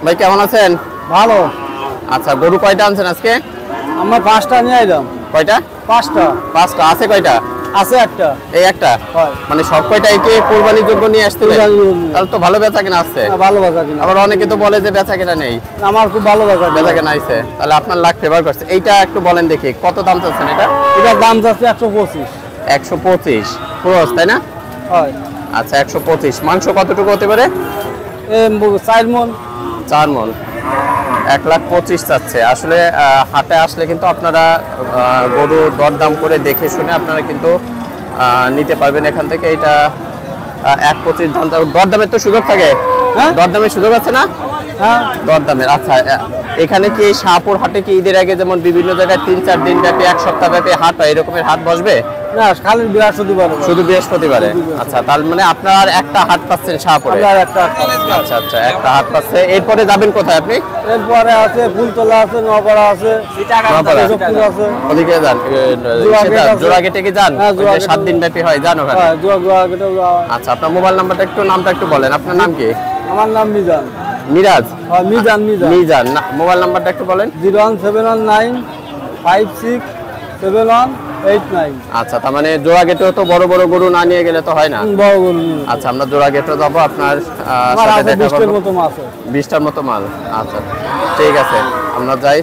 ভাই কেমন আছেন? ভালো। আচ্ছা, গরু কয়টা আনছেন আজকে? আমরা 5টা নিয়ে আইলাম। কয়টা? 5টা। 5টা আছে কয়টা? আছে একটা। এই একটা? হয়। মানে সব কয়টাই কি কুরবানির জন্য নিয়ে আসছিলেন? তাহলে তো ভালো বেচা কিনা আসছে। ভালো বেচা কিনা। আবার অনেকে তো বলে যে বেচা কিনা নেই। আমার খুব ভালো বেচা কিনা আইছে। তাহলে আপনার লাখ ফেভার করছে। এইটা একটু বলেন দেখি কত দাম চাচ্ছেন এটা? এটার দাম যাচ্ছে 125। 125 ক্রস তাই না? হয়। আচ্ছা 125। মাংস কতটুকু হতে পারে? 4 মণ। 4 মণ। 1,25,000 চাচ্ছে। আসলে হাটে আসলে কিন্তু আপনারা গরু দরদাম করে দেখে শুনে আপনারা কিন্তু নিতে পারবেন এখান থেকে। এটা 1,25,000 দাম। দরদামের তো সুযোগ থাকে। হ্যাঁ, দরদামের সুযোগ আছে না? হ্যাঁ, দরদামের। আচ্ছা, এখানে কি শাহপুর হাটে কি ঈদের আগে যেমন বিভিন্ন জায়গায় 3-4 দিন ব্যাপী 1 সপ্তাহ ব্যাপী হাট হয়, এরকমের হাট বসবে? না, খালি বৃহস্পতিবারে। শুধু বৃহস্পতিবারে? আচ্ছা, তার মানে আপনার একটা হাট পাচ্ছেন শাহপুরে? একটা। আচ্ছা আচ্ছা, একটা হাট পাচ্ছে। এরপরে যাবেন কোথায় আপনি? এরপরে আছে ফুলতলা আছে, নওপাড়া আছে, নওপাড়া আছে। ওদিকে যান, জোড়াগেটে কি যান? 7 দিন ব্যাপী হয়, জান ওখানে? আচ্ছা, আপনার মোবাইল নাম্বারটা একটু, নামটা একটু বলেন। আপনার নাম কি? আমার নাম মিজান। মিরাজ? মিজান। মিজান। মোবাইল নাম্বারটা একটু বলেন। 01719567189। আচ্ছা, তার মানে জোড়াগেটেও তো বড় বড় গরু না নিয়ে গেলে তো হয় না। বড় গরু। আচ্ছা, আমরা জোড়াগেটে যাবো, আপনার সাথে দেখা করব। 20টার মতো মাল। আচ্ছা ঠিক আছে, আমরা যাই।